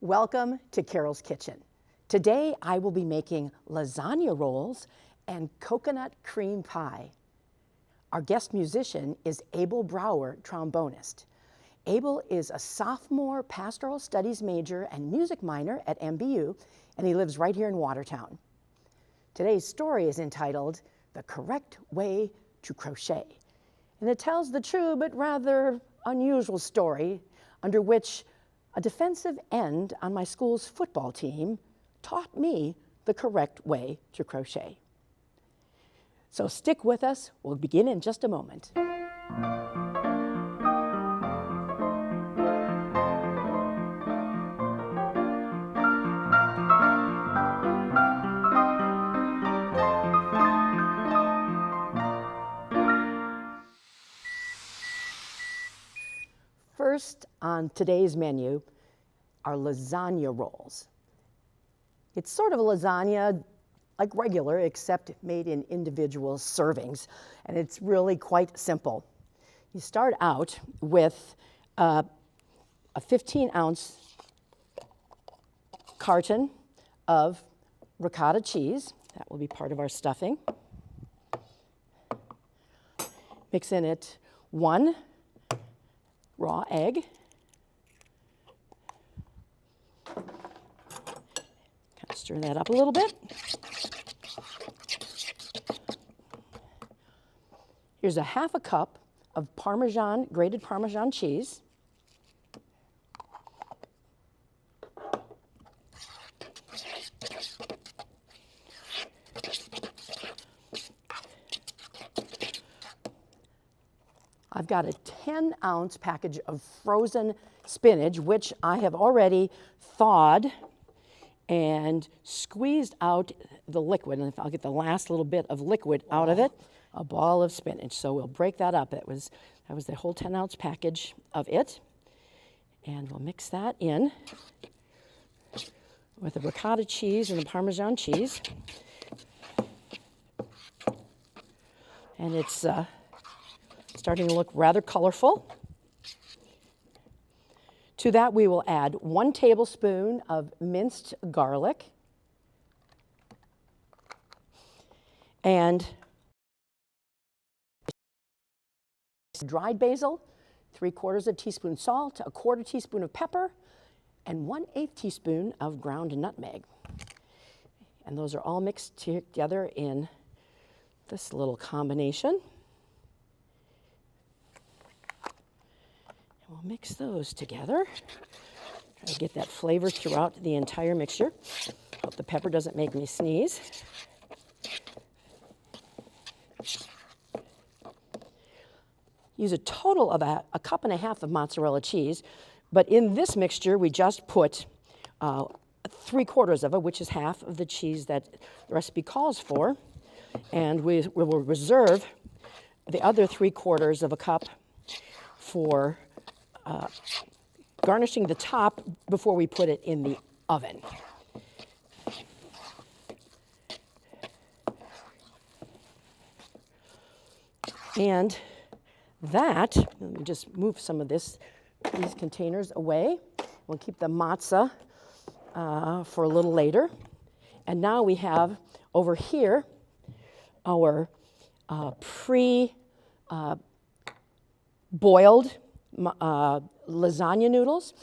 Welcome to Carol's Kitchen. Today I will be making lasagna rolls and coconut cream pie. Our guest musician is Abel Brower, trombonist. Abel is a sophomore pastoral studies major and music minor at MBU, and he lives right here in Watertown. Today's story is entitled The Correct Way to Crochet, and it tells the true but rather unusual story under which a defensive end on my school's football team taught me the correct way to crochet. So stick with us. We'll begin in just a moment. First on today's menu are lasagna rolls. It's sort of a lasagna like regular, except made in individual servings, and it's really quite simple. You start out with a 15-ounce carton of ricotta cheese. That will be part of our stuffing. Mix in it 1 raw egg, kind of stir that up a little bit. Here's a half a cup of grated Parmesan cheese. I've got a 10-ounce package of frozen spinach, which I have already thawed and squeezed out the liquid. And if I'll get the last little bit of liquid out of it, a ball of spinach. So we'll break that up. That was the whole 10-ounce package of it. And we'll mix that in with the ricotta cheese and the Parmesan cheese. And it's starting to look rather colorful. To that we will add 1 tablespoon of minced garlic and dried basil, 3/4 teaspoon salt, 1/4 teaspoon of pepper, and 1/8 teaspoon of ground nutmeg. And those are all mixed together in this little combination. We'll mix those together. Try to get that flavor throughout the entire mixture. Hope the pepper doesn't make me sneeze. Use a total of a 1.5 cups of mozzarella cheese, but in this mixture we just put 3/4 of it, which is half of the cheese that the recipe calls for, and we will reserve the other 3/4 of a cup for garnishing the top before we put it in the oven. And that, let me just move some of these containers away. We'll keep the matzah for a little later. And now we have over here our pre-boiled lasagna noodles.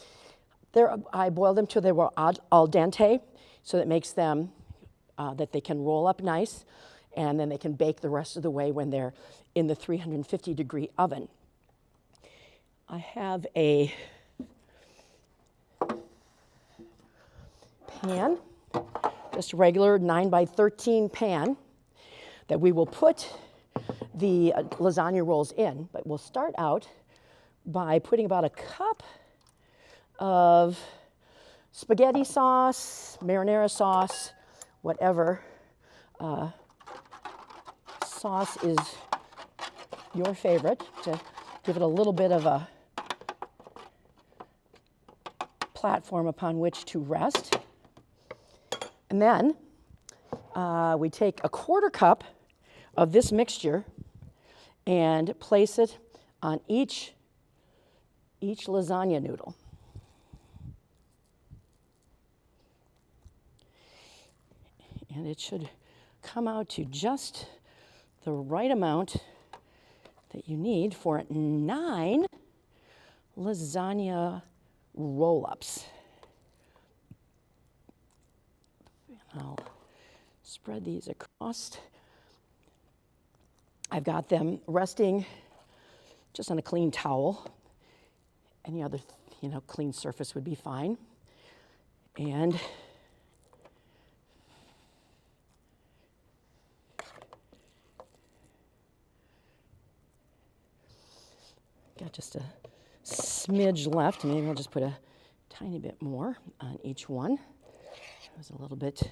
I boiled them till they were al dente, so that makes them that they can roll up nice, and then they can bake the rest of the way when they're in the 350-degree oven. I have a pan, just a regular 9x13 pan, that we will put the lasagna rolls in, but we'll start out by putting about 1 cup of spaghetti sauce, marinara sauce, whatever sauce is your favorite, to give it a little bit of a platform upon which to rest. And then we take 1/4 cup of this mixture and place it on each lasagna noodle. And it should come out to just the right amount that you need for 9 lasagna roll-ups. I'll spread these across. I've got them resting just on a clean towel. Any other, clean surface would be fine. And got just a smidge left. Maybe I'll just put a tiny bit more on each one. I was a little bit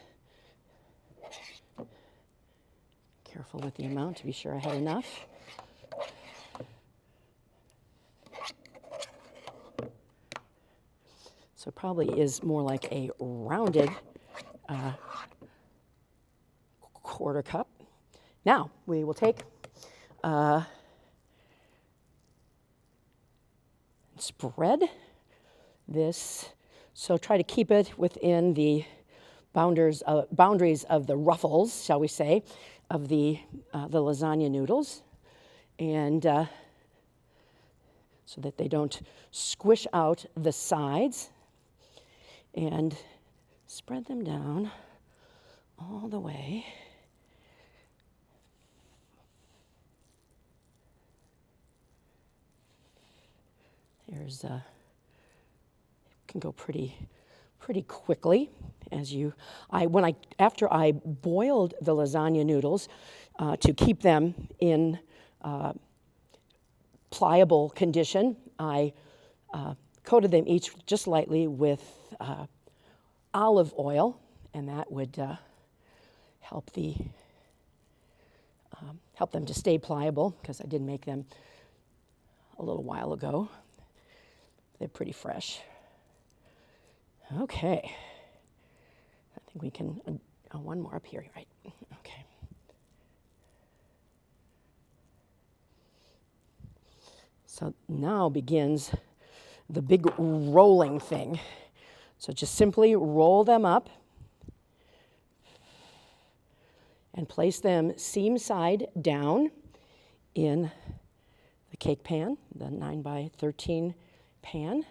careful with the amount to be sure I had enough. So it probably is more like a rounded quarter cup. Now we will take spread this. So try to keep it within the boundaries of the ruffles, shall we say, of the lasagna noodles, and so that they don't squish out the sides. And spread them down all the way. There's can go pretty quickly after I boiled the lasagna noodles to keep them in pliable condition. I coated them each just lightly with olive oil, and that would help them to stay pliable, because I did make them a little while ago. They're pretty fresh. Okay. I think we can, one more up here, right? Okay. So now begins the big rolling thing. So just simply roll them up and place them seam side down in the cake pan, the 9x13 pan.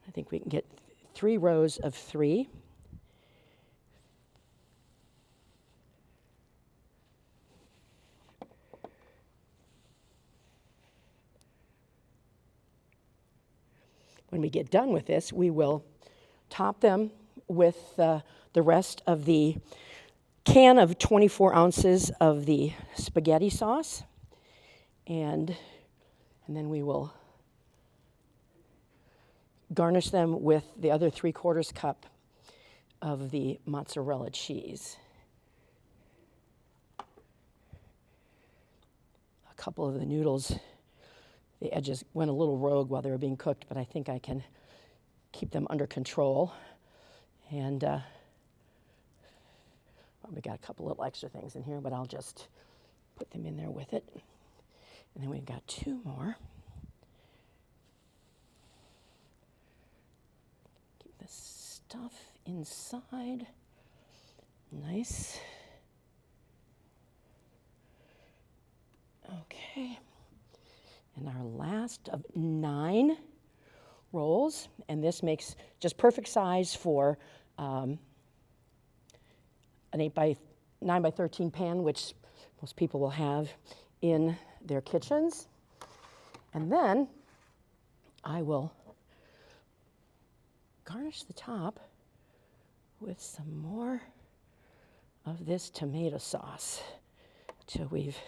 I think we can get 3 rows of 3. When we get done with this, we will top them with the rest of the can of 24 ounces of the spaghetti sauce, and then we will garnish them with the other 3/4 cup of the mozzarella cheese. A couple of the noodles, the edges went a little rogue while they were being cooked, but I think I can keep them under control. And we got a couple little extra things in here, but I'll just put them in there with it. And then we've got 2 more. Keep the stuff inside. Nice. Okay. And our last of 9 rolls, and this makes just perfect size for an 9x13 pan, which most people will have in their kitchens. And then I will garnish the top with some more of this tomato sauce till we've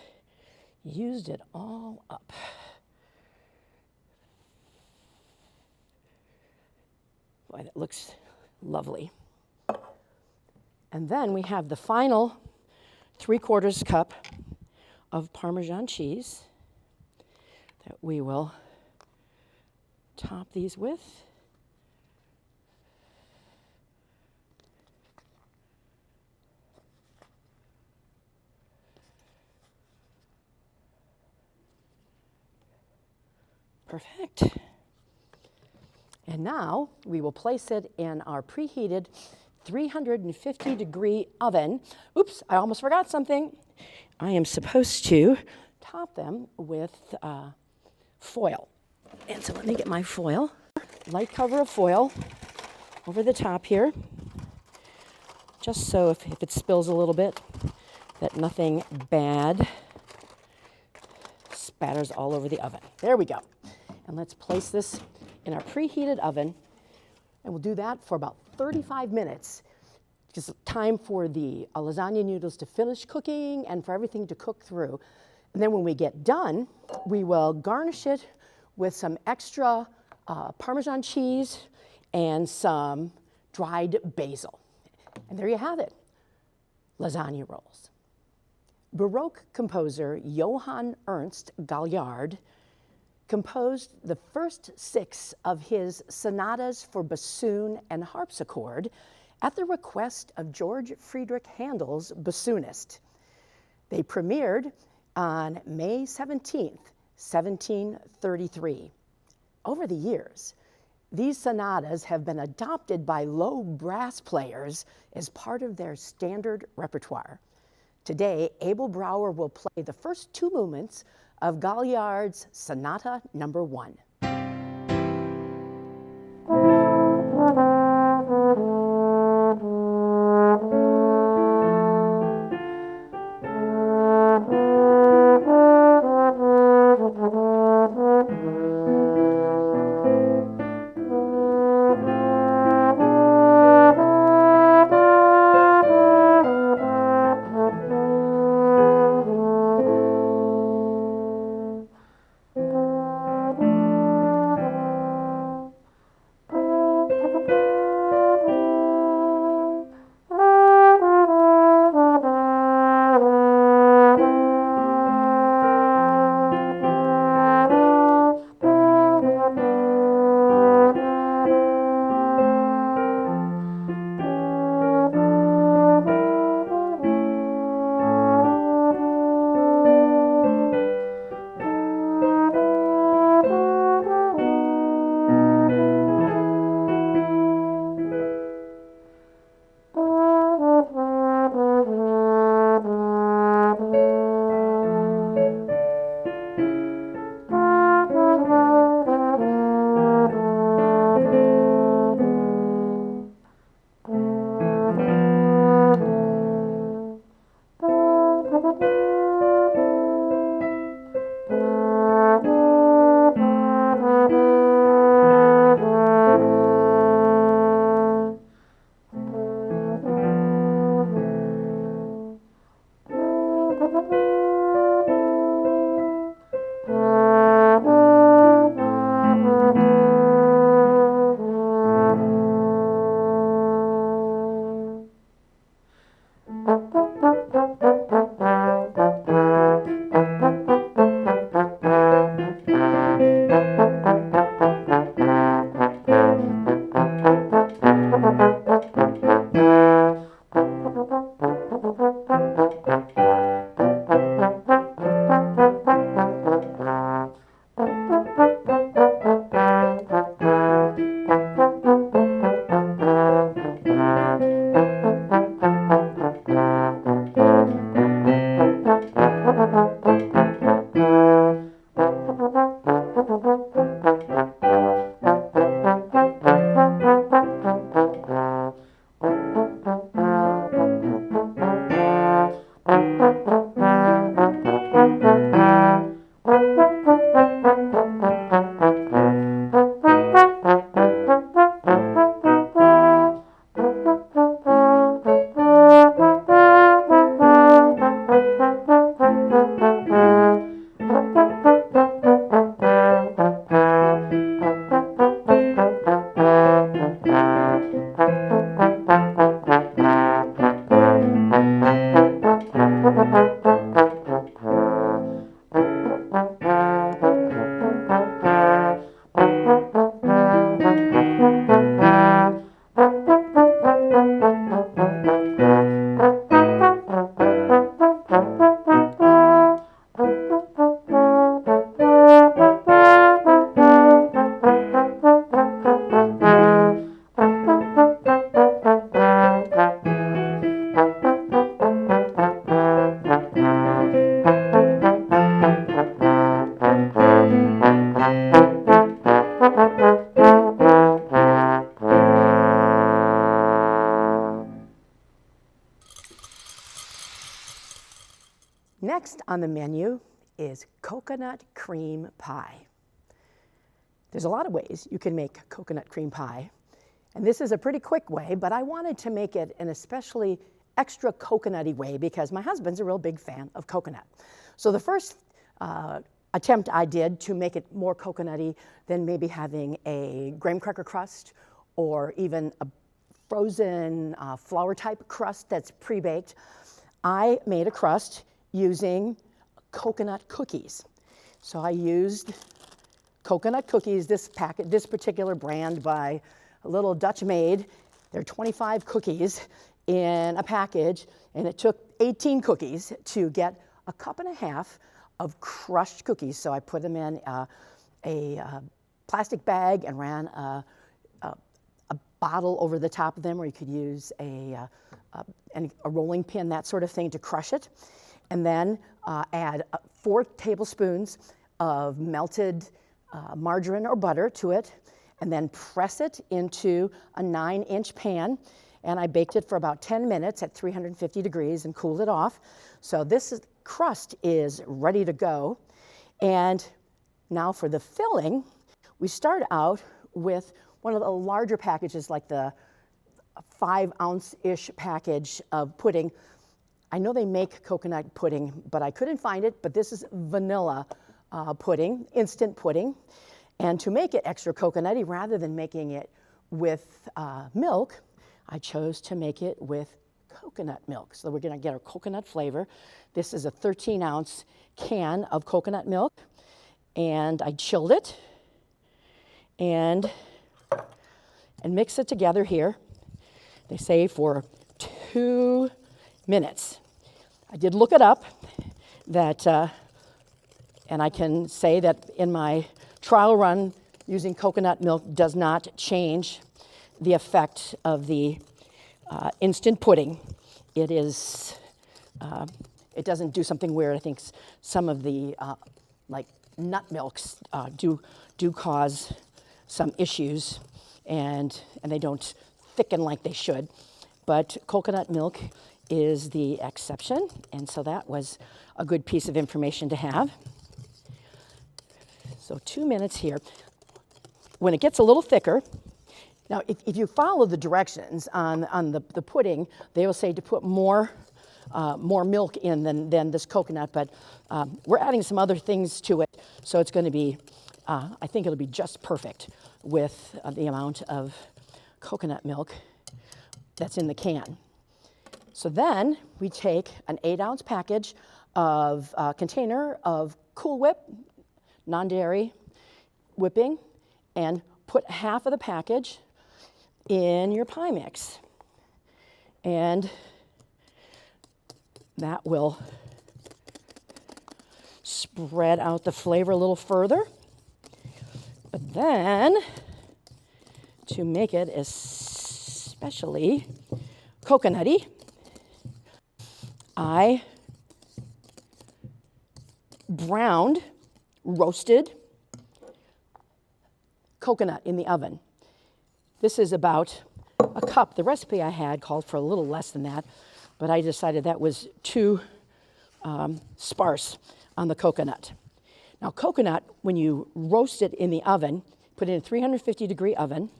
used it all up. Boy, that looks lovely. And then we have the final 3/4 cup of Parmesan cheese that we will top these with. Perfect. And now we will place it in our preheated 350-degree oven. Oops, I almost forgot something. I am supposed to top them with foil. And so let me get my foil. Light cover of foil over the top here, just so if it spills a little bit, that nothing bad spatters all over the oven. There we go. And let's place this in our preheated oven, and we'll do that for about 35 minutes. Just time for the lasagna noodles to finish cooking and for everything to cook through. And then when we get done, we will garnish it with some extra Parmesan cheese and some dried basil. And there you have it, lasagna rolls. Baroque composer Johann Ernst Galliard composed the first 6 of his sonatas for bassoon and harpsichord at the request of George Friedrich Handel's bassoonist. They premiered on May 17th, 1733. Over the years, these sonatas have been adopted by low brass players as part of their standard repertoire. Today, Abel Brower will play the first 2 movements of Galliard's Sonata No. 1. Next on the menu is coconut cream pie. There's a lot of ways you can make coconut cream pie, and this is a pretty quick way, but I wanted to make it an especially extra coconutty way because my husband's a real big fan of coconut. So the first attempt I did to make it more coconutty than maybe having a graham cracker crust or even a frozen flour type crust that's pre-baked, I made a crust using coconut cookies. So I used coconut cookies, this particular brand by a little Dutch maid. There are 25 cookies in a package, and it took 18 cookies to get a cup and a half of crushed cookies. So I put them in a plastic bag and ran a bottle over the top of them, or you could use a rolling pin, that sort of thing, to crush it. And then add 4 tablespoons of melted margarine or butter to it, and then press it into a 9-inch pan. And I baked it for about 10 minutes at 350 degrees and cooled it off. So this crust is ready to go. And now for the filling, we start out with one of the larger packages, like the 5-ounce-ish package of pudding. I know they make coconut pudding, but I couldn't find it, but this is vanilla pudding, instant pudding. And to make it extra coconutty, rather than making it with milk, I chose to make it with coconut milk. So we're gonna get our coconut flavor. This is a 13-ounce can of coconut milk, and I chilled it and mix it together here. They say for 2 minutes. I did look it up, and I can say that in my trial run, using coconut milk does not change the effect of the instant pudding. It doesn't do something weird. I think some of the like nut milks do cause some issues, and they don't thicken like they should. But coconut milk is the exception, and so that was a good piece of information to have. So 2 minutes here. When it gets a little thicker, now if you follow the directions on the pudding, they will say to put more milk in than this coconut, but we're adding some other things to it, so it's going to be, I think it'll be just perfect with the amount of coconut milk that's in the can. So then we take an 8-ounce package of container of Cool Whip, non-dairy whipping, and put half of the package in your pie mix. And that will spread out the flavor a little further. But then, to make it especially coconutty, I browned, roasted coconut in the oven. This is about a cup. The recipe I had called for a little less than that, but I decided that was too sparse on the coconut. Now, coconut, when you roast it in the oven, put it in a 350-degree oven,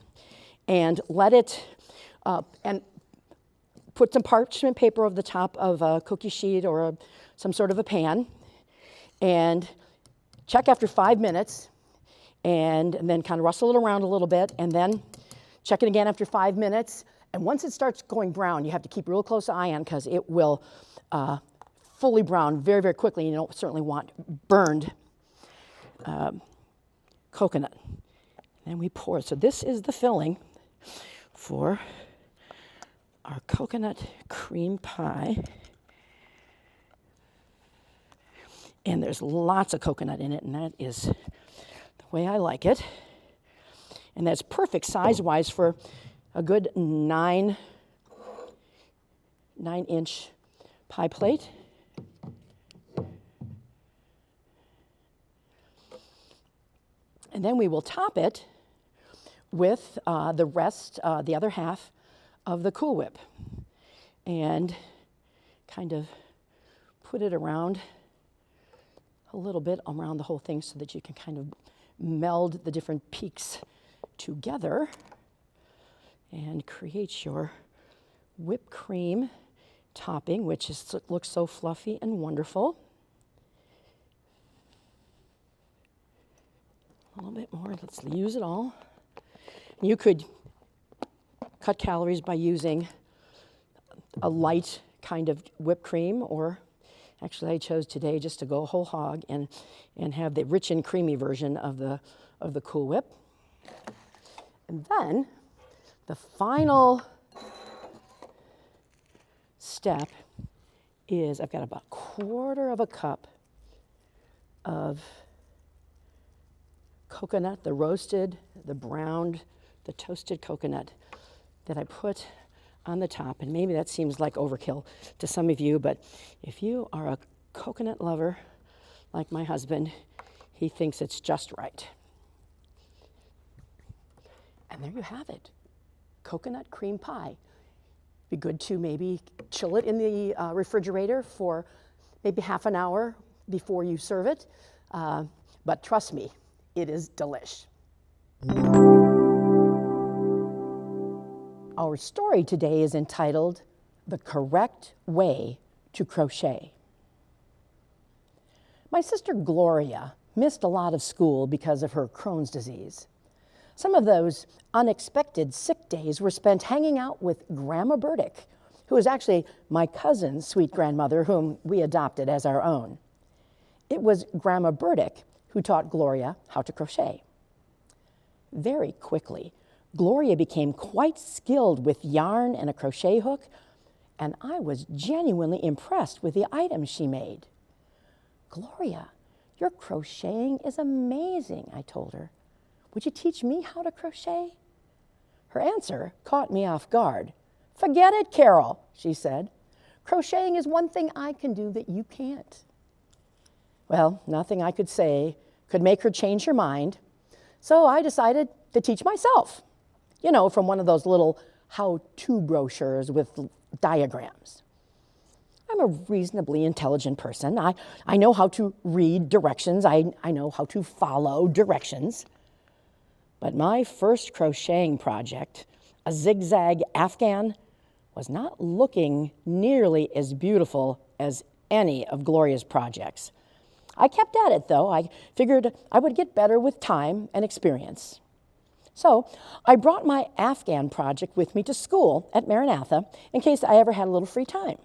and let it, and put some parchment paper over the top of a cookie sheet or some sort of a pan, and check after 5 minutes, and then kind of rustle it around a little bit, and then check it again after 5 minutes. And once it starts going brown, you have to keep a real close eye on, because it will fully brown very, very quickly. You don't certainly want burned coconut. And we pour. So this is the filling for our coconut cream pie. And there's lots of coconut in it, and that is the way I like it. And that's perfect size-wise for a good 9-inch pie plate. And then we will top it with the rest, the other half of the Cool Whip, and kind of put it around a little bit around the whole thing so that you can kind of meld the different peaks together and create your whipped cream topping, which looks so fluffy and wonderful. A little bit more, let's use it all. You could cut calories by using a light kind of whipped cream, or actually I chose today just to go whole hog and have the rich and creamy version of the Cool Whip. And then the final step is I've got about a quarter of a cup of coconut, the roasted, the browned, the toasted coconut that I put on the top. And maybe that seems like overkill to some of you, but if you are a coconut lover like my husband, he thinks it's just right. And there you have it, coconut cream pie. Be good to maybe chill it in the refrigerator for maybe half an hour before you serve it. But trust me, it is delish. Our story today is entitled, The Correct Way to Crochet. My sister Gloria missed a lot of school because of her Crohn's disease. Some of those unexpected sick days were spent hanging out with Grandma Burdick, who is actually my cousin's sweet grandmother, whom we adopted as our own. It was Grandma Burdick who taught Gloria how to crochet. Very quickly, Gloria became quite skilled with yarn and a crochet hook, and I was genuinely impressed with the items she made. Gloria, your crocheting is amazing, I told her. Would you teach me how to crochet? Her answer caught me off guard. Forget it, Carol, she said. Crocheting is one thing I can do that you can't. Well, nothing I could say could make her change her mind, so I decided to teach myself. You know, from one of those little how-to brochures with diagrams. I'm a reasonably intelligent person. I know how to read directions. I know how to follow directions. But my first crocheting project, a zigzag Afghan, was not looking nearly as beautiful as any of Gloria's projects. I kept at it, though. I figured I would get better with time and experience. So I brought my Afghan project with me to school at Maranatha in case I ever had a little free time.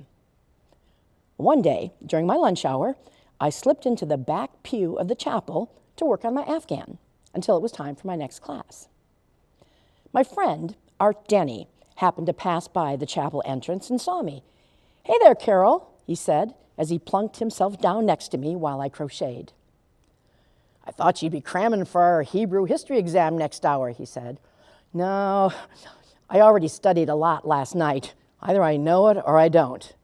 One day, during my lunch hour, I slipped into the back pew of the chapel to work on my Afghan until it was time for my next class. My friend, Art Denny, happened to pass by the chapel entrance and saw me. Hey there, Carol, he said, as he plunked himself down next to me while I crocheted. I thought you'd be cramming for our Hebrew history exam next hour, he said. No, I already studied a lot last night. Either I know it or I don't.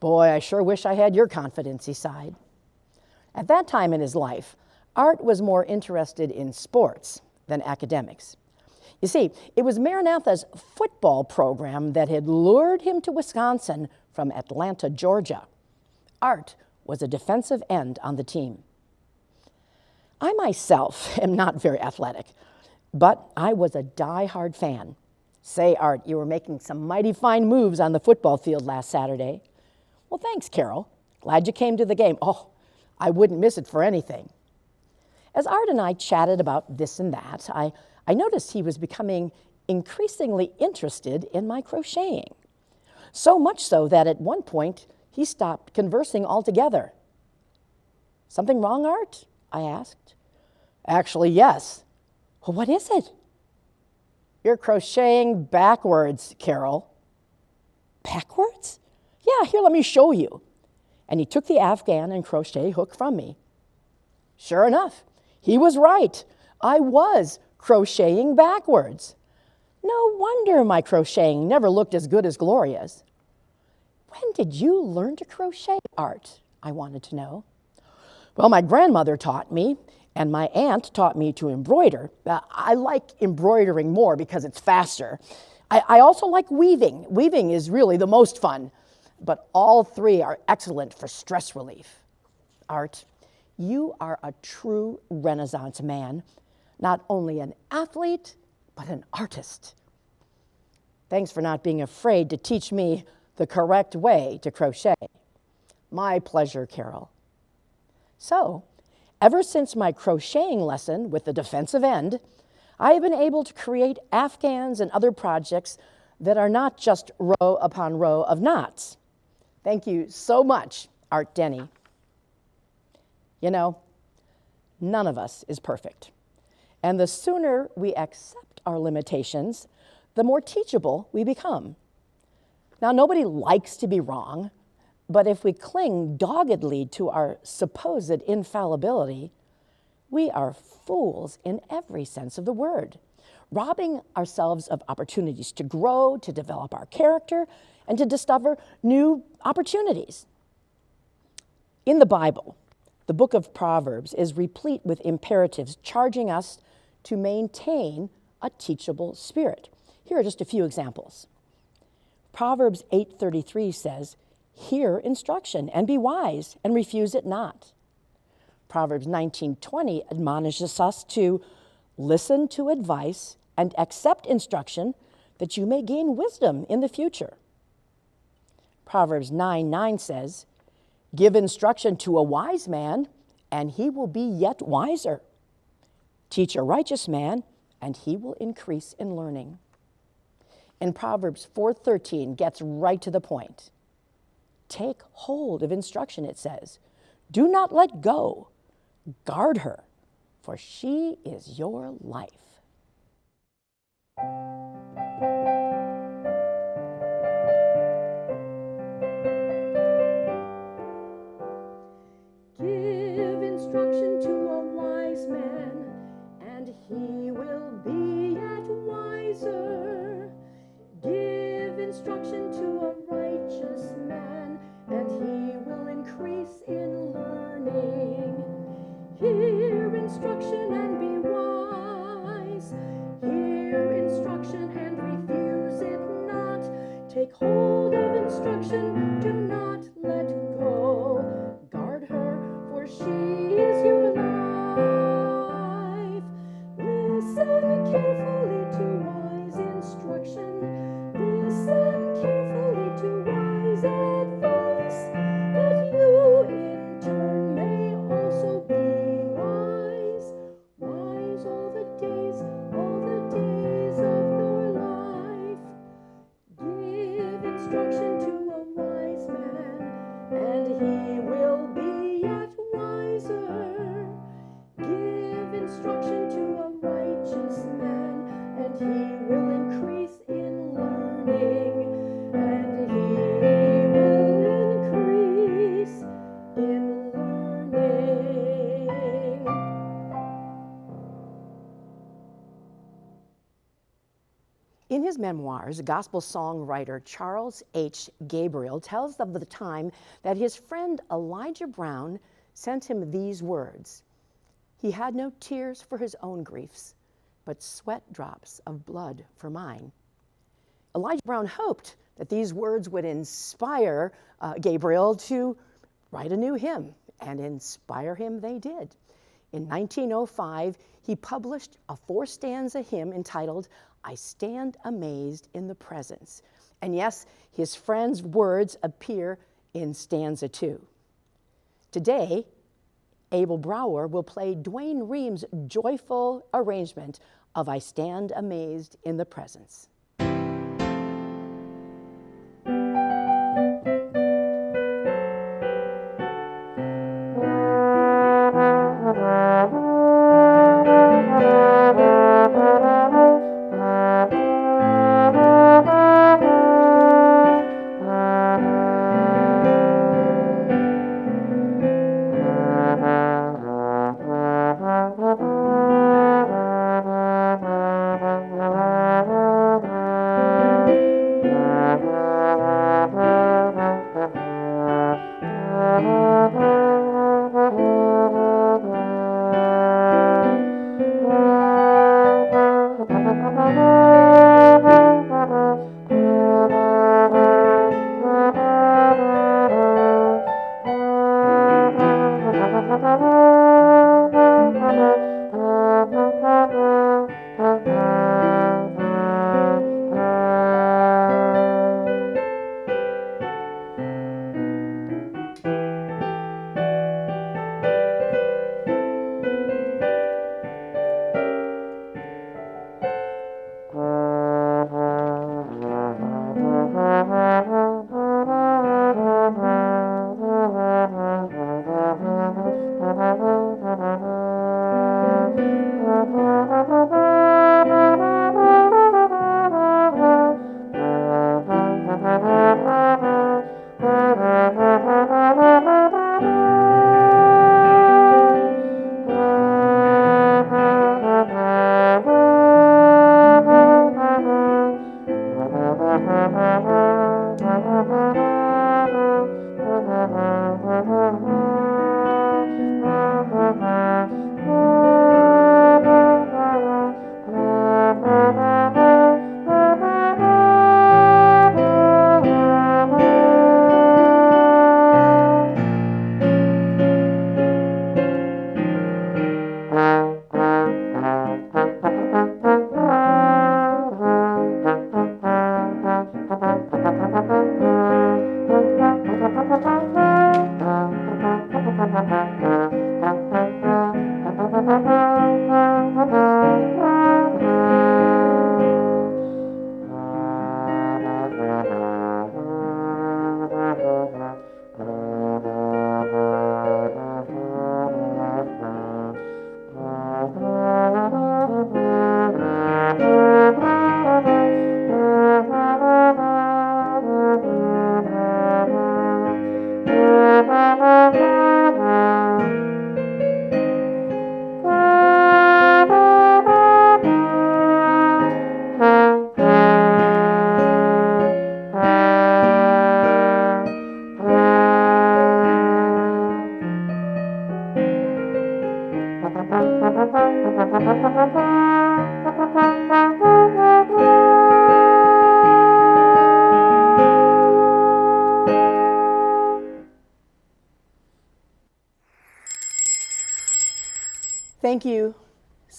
Boy, I sure wish I had your confidence, he sighed. At that time in his life, Art was more interested in sports than academics. You see, it was Maranatha's football program that had lured him to Wisconsin from Atlanta, Georgia. Art was a defensive end on the team. I myself am not very athletic, but I was a die-hard fan. Say, Art, you were making some mighty fine moves on the football field last Saturday. Well, thanks, Carol. Glad you came to the game. Oh, I wouldn't miss it for anything. As Art and I chatted about this and that, I noticed he was becoming increasingly interested in my crocheting. So much so that at one point, he stopped conversing altogether. Something wrong, Art? I asked. Actually, yes. Well, what is it? You're crocheting backwards, Carol. Backwards? Yeah, here, let me show you. And he took the Afghan and crochet hook from me. Sure enough, he was right. I was crocheting backwards. No wonder my crocheting never looked as good as Gloria's. When did you learn to crochet, Art? I wanted to know. Well, my grandmother taught me, And my aunt taught me to embroider. I like embroidering more because it's faster. I also like weaving. Weaving is really the most fun, but all three are excellent for stress relief. Art, you are a true Renaissance man, not only an athlete, but an artist. Thanks for not being afraid to teach me the correct way to crochet. My pleasure, Carol. So, ever since my crocheting lesson with the defensive end, I have been able to create afghans and other projects that are not just row upon row of knots. Thank you so much, Art Denny. You know, none of us is perfect. And the sooner we accept our limitations, the more teachable we become. Now, nobody likes to be wrong, but if we cling doggedly to our supposed infallibility, we are fools in every sense of the word, robbing ourselves of opportunities to grow, to develop our character, and to discover new opportunities. In the Bible, the book of Proverbs is replete with imperatives charging us to maintain a teachable spirit. Here are just a few examples. Proverbs 8:33 says, "Hear instruction and be wise and refuse it not." Proverbs 19:20 admonishes us to listen to advice and accept instruction that you may gain wisdom in the future. Proverbs 9:9 says, "Give instruction to a wise man, and he will be yet wiser. Teach a righteous man, and he will increase in learning." And Proverbs 4:13 gets right to the point. Take hold of instruction, it says. Do not let go. Guard her, for she is your life. Give instruction to a wise man, and he will be yet wiser. Give instruction to a righteous man, and he will increase in learning. Hear instruction and be wise. Hear instruction and refuse it not. Take hold of instruction, do not let go. Guard her, for she is your life. Listen carefully to wise instruction. Listen carefully to wise advice, that you in turn may also be wise. Wise all the days of your life. Give instruction to a wise man, and he will be yet wiser. Give instruction to a righteous man, and he will increase in learning. And he will increase in learning. In his memoirs, gospel songwriter Charles H. Gabriel tells of the time that his friend Elijah Brown sent him these words. He had no tears for his own griefs, but sweat drops of blood for mine. Elijah Brown hoped that these words would inspire Gabriel to write a new hymn, and inspire him they did. In 1905, he published a 4-stanza hymn entitled, "I Stand Amazed in the Presence." And yes, his friend's words appear in stanza 2. Today, Abel Brower will play Dwayne Ream's joyful arrangement of "I Stand Amazed in the Presence."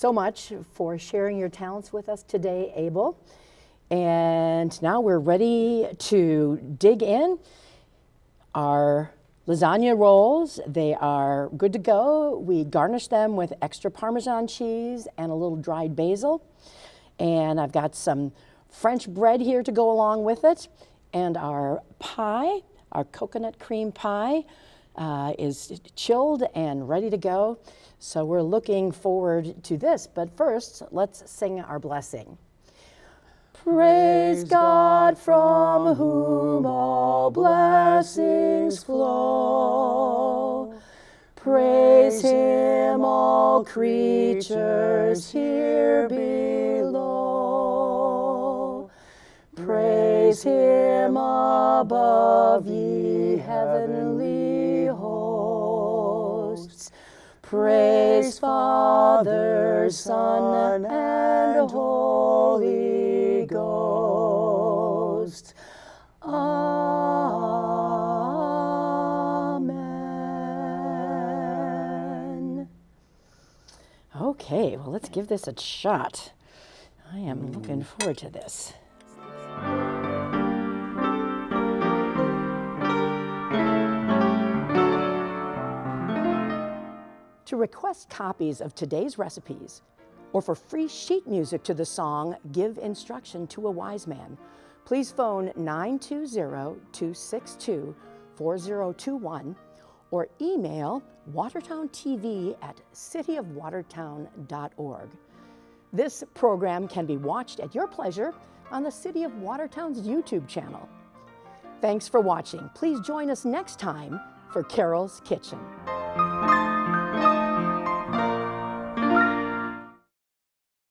so much for sharing your talents with us today, Abel. And now we're ready to dig in. Our lasagna rolls, they are good to go. We garnish them with extra Parmesan cheese and a little dried basil. And I've got some French bread here to go along with it. And our pie, our coconut cream pie, is chilled and ready to go. So we're looking forward to this. But first, let's sing our blessing. Praise God from whom all blessings flow. Praise Him, all creatures here below. Praise Him above, ye heavenly hosts. Praise Father, Son, and Holy Ghost. Amen. Okay, well, let's give this a shot. I am looking forward to this. To request copies of today's recipes, or for free sheet music to the song Give Instruction to a Wise Man, please phone 920-262-4021 or email watertowntv@cityofwatertown.org. This program can be watched at your pleasure on the City of Watertown's YouTube channel. Thanks for watching. Please join us next time for Carol's Kitchen.